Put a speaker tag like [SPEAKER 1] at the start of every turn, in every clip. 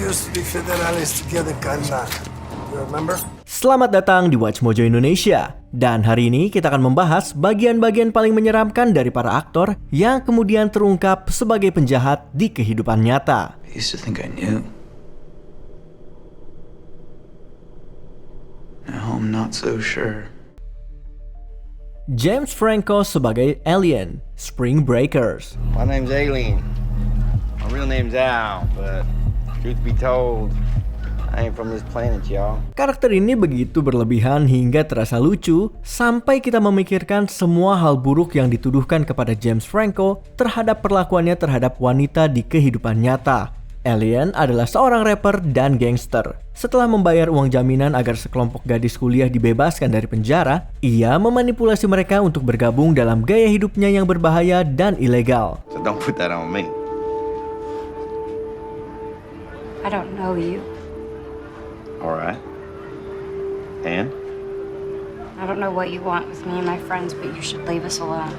[SPEAKER 1] used to be federales together, carnal. You remember?
[SPEAKER 2] Selamat datang di Watch Mojo Indonesia. Dan hari ini kita akan membahas bagian-bagian paling menyeramkan dari para aktor yang kemudian terungkap sebagai penjahat di kehidupan nyata.
[SPEAKER 3] I used to think I knew. Now I'm not so sure.
[SPEAKER 2] James Franco sebagai Alien, Spring Breakers.
[SPEAKER 4] My name's Alien. My real name's Al, but truth be told, I ain't from this planet, y'all.
[SPEAKER 2] Karakter ini begitu berlebihan hingga terasa lucu, sampai kita memikirkan semua hal buruk yang dituduhkan kepada James Franco terhadap perlakuannya terhadap wanita di kehidupan nyata. Alien adalah seorang rapper dan gangster. Setelah membayar uang jaminan agar sekelompok gadis kuliah dibebaskan dari penjara, ia memanipulasi mereka untuk bergabung dalam gaya hidupnya yang berbahaya dan ilegal.
[SPEAKER 4] So don't put that on me.
[SPEAKER 5] I don't know you.
[SPEAKER 4] Alright. And?
[SPEAKER 5] I don't know what you want with me and my friends, but you should leave us alone.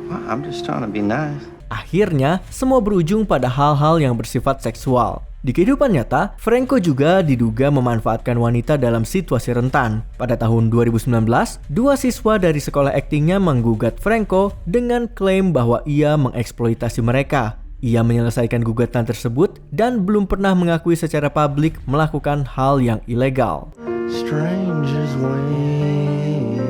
[SPEAKER 4] Well, I'm just trying to be nice.
[SPEAKER 2] Akhirnya, semua berujung pada hal-hal yang bersifat seksual. Di kehidupan nyata, Franco juga diduga memanfaatkan wanita dalam situasi rentan. Pada tahun 2019, dua siswa dari sekolah aktingnya menggugat Franco dengan klaim bahwa ia mengeksploitasi mereka. Ia menyelesaikan gugatan tersebut dan belum pernah mengakui secara publik melakukan hal yang ilegal.
[SPEAKER 4] Strangers way.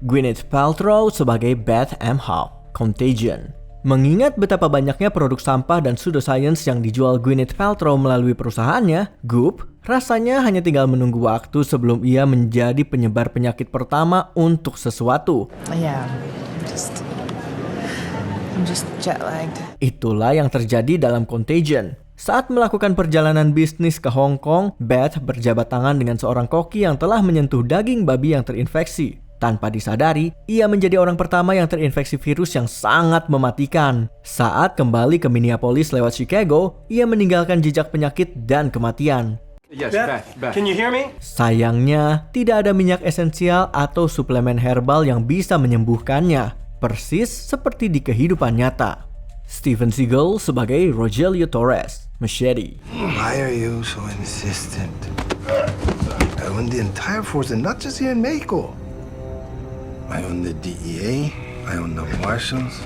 [SPEAKER 2] Gwyneth Paltrow sebagai Beth Emhoff, Contagion. Mengingat betapa banyaknya produk sampah dan pseudoscience yang dijual Gwyneth Paltrow melalui perusahaannya, Goop, rasanya hanya tinggal menunggu waktu sebelum ia menjadi penyebar penyakit pertama untuk sesuatu.
[SPEAKER 6] Yeah, I'm just jet lagged.
[SPEAKER 2] Itulah yang terjadi dalam Contagion. Saat melakukan perjalanan bisnis ke Hong Kong, Beth berjabat tangan dengan seorang koki yang telah menyentuh daging babi yang terinfeksi. Tanpa disadari, ia menjadi orang pertama yang terinfeksi virus yang sangat mematikan. Saat kembali ke Minneapolis lewat Chicago, ia meninggalkan jejak penyakit dan kematian.
[SPEAKER 7] Yes, Beth. Can you hear me?
[SPEAKER 2] Sayangnya, tidak ada minyak esensial atau suplemen herbal yang bisa menyembuhkannya. Persis seperti di kehidupan nyata. Steven Seagal sebagai Rogelio Torres, Machete.
[SPEAKER 1] Why are you so insistent? I own the entire force and not just here in Mexico. I own the DEA, I own the Marshals.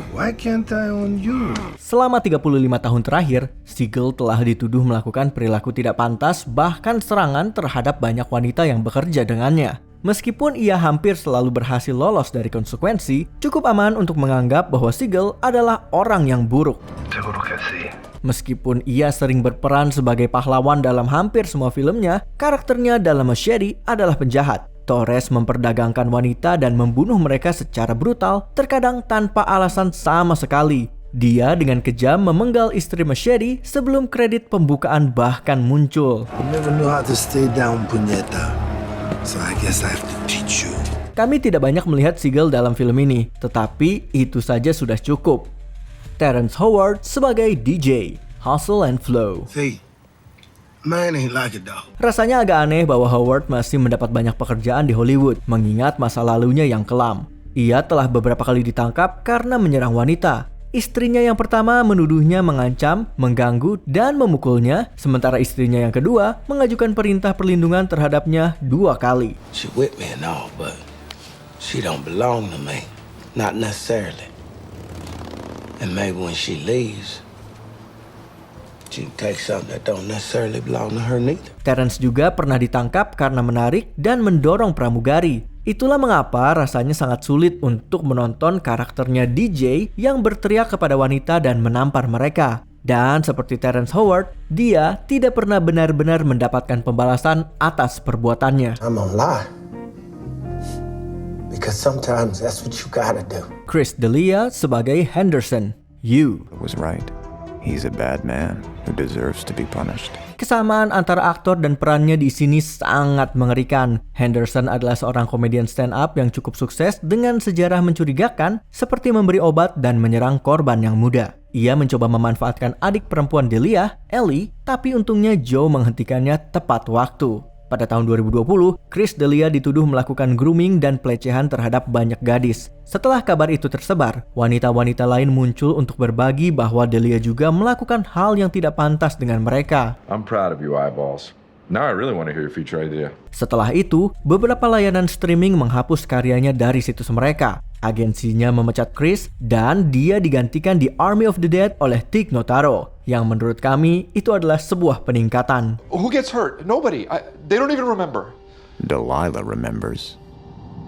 [SPEAKER 1] Why can't I own you?
[SPEAKER 2] Selama 35 tahun terakhir, Seagal telah dituduh melakukan perilaku tidak pantas bahkan serangan terhadap banyak wanita yang bekerja dengannya. Meskipun ia hampir selalu berhasil lolos dari konsekuensi, cukup aman untuk menganggap bahwa Seagal adalah orang yang buruk. Meskipun ia sering berperan sebagai pahlawan dalam hampir semua filmnya, karakternya dalam Machete adalah penjahat. Torres memperdagangkan wanita dan membunuh mereka secara brutal, terkadang tanpa alasan sama sekali. Dia dengan kejam memenggal istri Machete sebelum kredit pembukaan bahkan muncul.
[SPEAKER 1] You never knew how to stay down, puñeta. So I guess I have to teach you.
[SPEAKER 2] Kami tidak banyak melihat Seagal dalam film ini, tetapi itu saja sudah cukup. Terrence Howard sebagai DJ, Hustle and Flow.
[SPEAKER 1] See, man ain't like it though.
[SPEAKER 2] Rasanya agak aneh bahwa Howard masih mendapat banyak pekerjaan di Hollywood, mengingat masa lalunya yang kelam. Ia telah beberapa kali ditangkap karena menyerang wanita. Istrinya yang pertama menuduhnya mengancam, mengganggu, dan memukulnya, sementara istrinya yang kedua mengajukan perintah perlindungan terhadapnya 2 kali.
[SPEAKER 1] She with me and all, but she don't belong to me. Not necessarily. And maybe when she leaves, she can take something that don't necessarily belong to her neither.
[SPEAKER 2] Terrence juga pernah ditangkap karena menarik dan mendorong pramugari. Itulah mengapa rasanya sangat sulit untuk menonton karakternya DJ yang berteriak kepada wanita dan menampar mereka. Dan seperti Terrence Howard, dia tidak pernah benar-benar mendapatkan pembalasan atas perbuatannya.
[SPEAKER 1] I'm gonna lie. Because sometimes that's what you gotta do.
[SPEAKER 2] Chris D'Elia sebagai Henderson, You.
[SPEAKER 3] Was right. He's a bad man who deserves to be punished.
[SPEAKER 2] Kesamaan antara aktor dan perannya di sini sangat mengerikan. Henderson adalah seorang komedian stand-up yang cukup sukses dengan sejarah mencurigakan seperti memberi obat dan menyerang korban yang muda. Ia mencoba memanfaatkan adik perempuan Delia, Ellie, tapi untungnya Joe menghentikannya tepat waktu. Pada tahun 2020, Chris D'Elia dituduh melakukan grooming dan pelecehan terhadap banyak gadis. Setelah kabar itu tersebar, wanita-wanita lain muncul untuk berbagi bahwa D'Elia juga melakukan hal yang tidak pantas dengan mereka.
[SPEAKER 8] I'm proud of you, eyeballs. Now I really want to hear your future idea.
[SPEAKER 2] Setelah itu, beberapa layanan streaming menghapus karyanya dari situs mereka. Agensinya memecat Chris dan dia digantikan di Army of the Dead oleh Tig Notaro, yang menurut kami itu adalah sebuah peningkatan.
[SPEAKER 9] Who gets hurt? Nobody. They don't even remember.
[SPEAKER 3] Delilah remembers.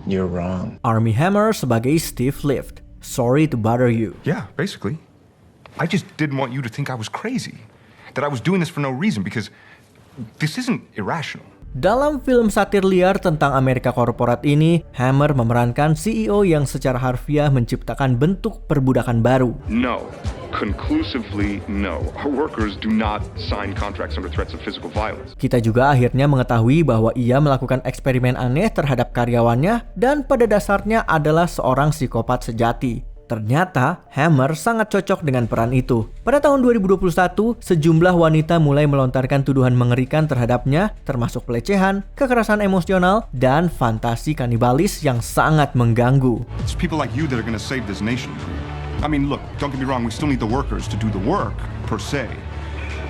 [SPEAKER 1] You're wrong.
[SPEAKER 2] Armie Hammer sebagai Steve Lift. Sorry to bother you.
[SPEAKER 10] Yeah, basically. I just didn't want you to think I was crazy. That I was doing this for no reason because this isn't irrational.
[SPEAKER 2] Dalam film satir liar tentang Amerika korporat ini, Hammer memerankan CEO yang secara harfiah menciptakan bentuk perbudakan baru.
[SPEAKER 10] No. Conclusively, no. Our workers do not sign contracts under threats of physical violence.
[SPEAKER 2] Kita juga akhirnya mengetahui bahwa ia melakukan eksperimen aneh terhadap karyawannya dan pada dasarnya adalah seorang psikopat sejati. Ternyata, Hammer sangat cocok dengan peran itu. Pada tahun 2021, sejumlah wanita mulai melontarkan tuduhan mengerikan terhadapnya, termasuk pelecehan, kekerasan emosional, dan fantasi kanibalis yang sangat mengganggu.
[SPEAKER 10] It's people like you that are going to save this nation. I mean, look, don't get me wrong, we still need the workers to do the work, per se.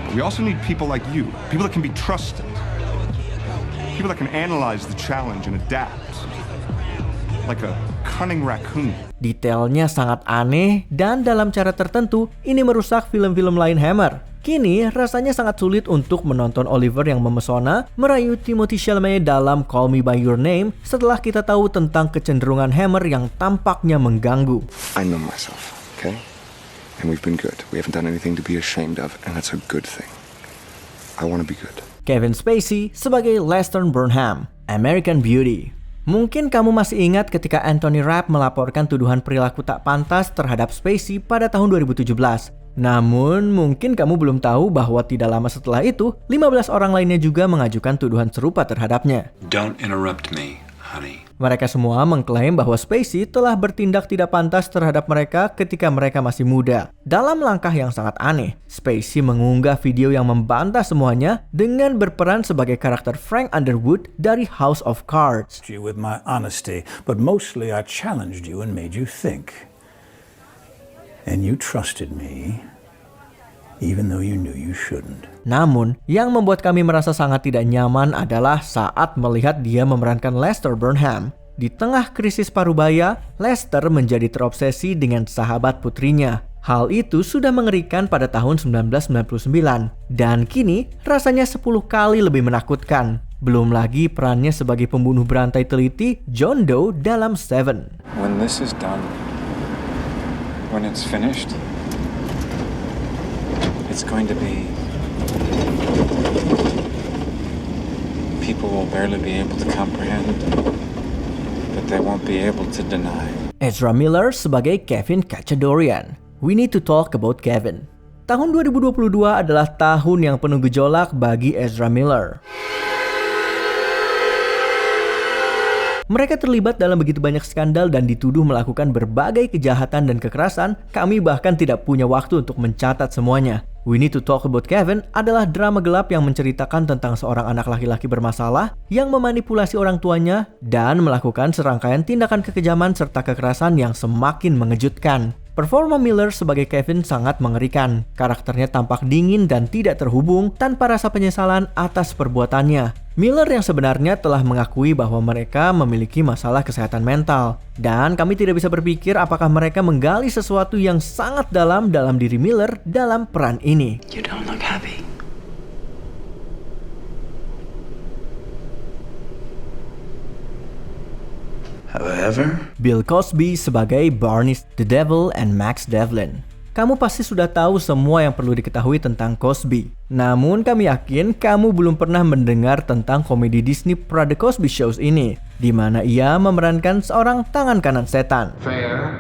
[SPEAKER 10] But we also need people like you, people that can be trusted. People that can analyze the challenge and adapt. Like a cunning raccoon.
[SPEAKER 2] Detailnya sangat aneh dan dalam cara tertentu ini merusak film-film lain Hammer. Kini rasanya sangat sulit untuk menonton Oliver yang memesona merayu Timothée Chalamet dalam Call Me By Your Name setelah kita tahu tentang kecenderungan Hammer yang tampaknya mengganggu.
[SPEAKER 9] I know myself, okay? And we've been good. We haven't done anything to be ashamed of, and that's a good thing. I want to be good.
[SPEAKER 2] Kevin Spacey sebagai Lester Burnham, American Beauty. Mungkin kamu masih ingat ketika Anthony Rapp melaporkan tuduhan perilaku tak pantas terhadap Spacey pada tahun 2017. Namun, mungkin kamu belum tahu bahwa tidak lama setelah itu, 15 orang lainnya juga mengajukan tuduhan serupa terhadapnya.
[SPEAKER 11] Don't interrupt me, honey.
[SPEAKER 2] Mereka semua mengklaim bahwa Spacey telah bertindak tidak pantas terhadap mereka ketika mereka masih muda. Dalam langkah yang sangat aneh, Spacey mengunggah video yang membantah semuanya dengan berperan sebagai karakter Frank Underwood dari House of Cards.
[SPEAKER 12] With my honesty, but mostly I challenged you and made you think. And you trusted me, even though you knew you shouldn't.
[SPEAKER 2] Namun, yang membuat kami merasa sangat tidak nyaman adalah saat melihat dia memerankan Lester Burnham. Di tengah krisis parubaya, Lester menjadi terobsesi dengan sahabat putrinya. Hal itu sudah mengerikan pada tahun 1999, dan kini rasanya 10 kali lebih menakutkan. Belum lagi perannya sebagai pembunuh berantai teliti John Doe dalam Seven.
[SPEAKER 11] When this is done, when it's finished, it's going to be... People will barely be able to comprehend, but they won't be able to deny.
[SPEAKER 2] Ezra Miller sebagai Kevin Kachadorian. We need to talk about Kevin. Tahun 2022 adalah tahun yang penuh gejolak bagi Ezra Miller. Mereka terlibat dalam begitu banyak skandal dan dituduh melakukan berbagai kejahatan dan kekerasan. Kami bahkan tidak punya waktu untuk mencatat semuanya. We Need to Talk About Kevin adalah drama gelap yang menceritakan tentang seorang anak laki-laki bermasalah yang memanipulasi orang tuanya dan melakukan serangkaian tindakan kekejaman serta kekerasan yang semakin mengejutkan. Performa Miller sebagai Kevin sangat mengerikan. Karakternya tampak dingin dan tidak terhubung tanpa rasa penyesalan atas perbuatannya. Miller yang sebenarnya telah mengakui bahwa mereka memiliki masalah kesehatan mental. Dan kami tidak bisa berpikir apakah mereka menggali sesuatu yang sangat dalam diri Miller dalam peran ini.
[SPEAKER 11] You don't look happy.
[SPEAKER 1] However,
[SPEAKER 2] Bill Cosby sebagai Barney the Devil and Max Devlin. Kamu pasti sudah tahu semua yang perlu diketahui tentang Cosby. Namun kami yakin kamu belum pernah mendengar tentang komedi Disney pra The Cosby Show ini, di mana ia memerankan seorang tangan kanan setan.
[SPEAKER 13] Fair.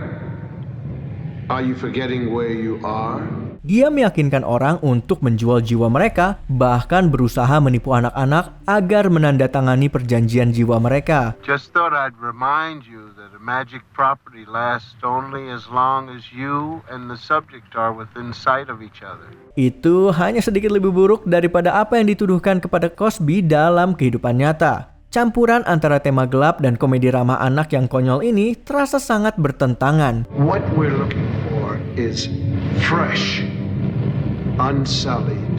[SPEAKER 13] Are you forgetting where you are?
[SPEAKER 2] dia meyakinkan orang untuk menjual jiwa mereka, bahkan berusaha menipu anak-anak agar menandatangani perjanjian jiwa mereka.
[SPEAKER 13] Just thought I'd remind you that a magic property lasts only as long as you and the subject are within sight of each other.
[SPEAKER 2] Itu hanya sedikit lebih buruk daripada apa yang dituduhkan kepada Cosby dalam kehidupan nyata. Campuran antara tema gelap dan komedi ramah anak yang konyol ini terasa sangat bertentangan.
[SPEAKER 13] What we're looking for is fresh, unsullied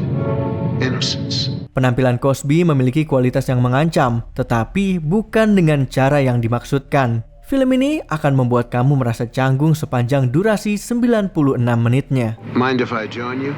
[SPEAKER 13] innocence.
[SPEAKER 2] Penampilan Cosby memiliki kualitas yang mengancam, tetapi bukan dengan cara yang dimaksudkan. Film ini akan membuat kamu merasa canggung sepanjang durasi 96 menitnya.
[SPEAKER 13] Mind if I join you?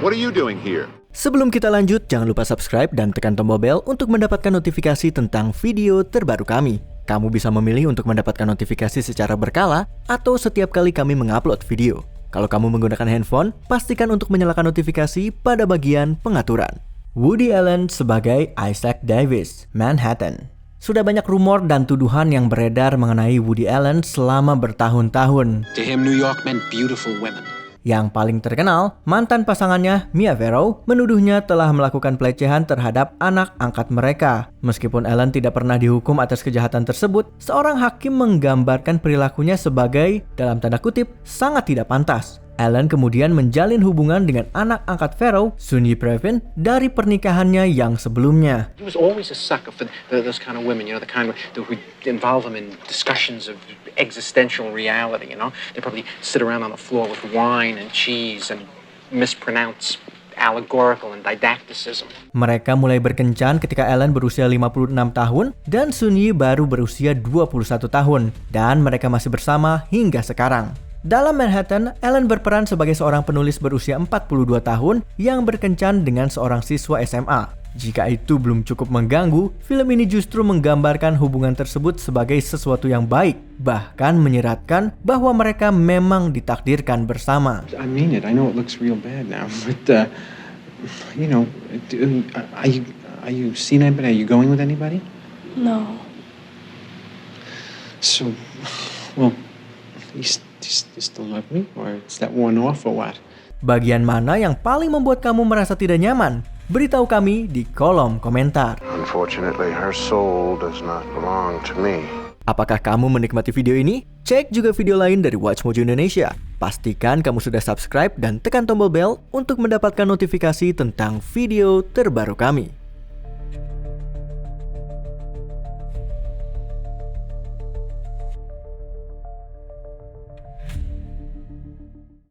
[SPEAKER 14] What are you doing here?
[SPEAKER 2] Sebelum kita lanjut, jangan lupa subscribe dan tekan tombol bel untuk mendapatkan notifikasi tentang video terbaru kami. Kamu bisa memilih untuk mendapatkan notifikasi secara berkala atau setiap kali kami mengupload video. Kalau kamu menggunakan handphone, pastikan untuk menyalakan notifikasi pada bagian pengaturan. Woody Allen sebagai Isaac Davis, Manhattan. Sudah banyak rumor dan tuduhan yang beredar mengenai Woody Allen selama bertahun-tahun.
[SPEAKER 15] To him, New York meant beautiful women.
[SPEAKER 2] Yang paling terkenal, mantan pasangannya, Mia Farrow, menuduhnya telah melakukan pelecehan terhadap anak angkat mereka. Meskipun Allen tidak pernah dihukum atas kejahatan tersebut, seorang hakim menggambarkan perilakunya sebagai, dalam tanda kutip, sangat tidak pantas. Allen kemudian menjalin hubungan dengan anak angkat Farrow, Sunyi Previn, dari pernikahannya yang sebelumnya.
[SPEAKER 15] He was always a sucker for those kind of women, the kind that would involve him in discussions of existential reality, They probably sit around on the floor with wine and cheese and mispronounce allegorical and didacticism. Mereka mulai berkencan ketika Allen berusia 56 tahun dan Sunyi baru berusia 21 tahun, dan mereka masih bersama hingga sekarang. Dalam Manhattan, Allen berperan sebagai seorang penulis berusia 42 tahun yang berkencan dengan seorang siswa SMA. Jika itu belum cukup mengganggu, film ini justru menggambarkan hubungan tersebut sebagai sesuatu yang baik, bahkan menyeratkan bahwa mereka memang ditakdirkan bersama.
[SPEAKER 11] I mean it. I know it looks real bad now, but are you seeing anybody? Are you going with anybody?
[SPEAKER 16] No.
[SPEAKER 11] So, well, you still love me, or is that one off, or what?
[SPEAKER 2] Bagian mana yang paling membuat kamu merasa tidak nyaman? Beritahu kami di kolom komentar.
[SPEAKER 13] Unfortunately, her soul does not belong to me.
[SPEAKER 2] Apakah kamu menikmati video ini? Cek juga video lain dari Watch Mojo Indonesia. Pastikan kamu sudah subscribe dan tekan tombol bel untuk mendapatkan notifikasi tentang video terbaru kami.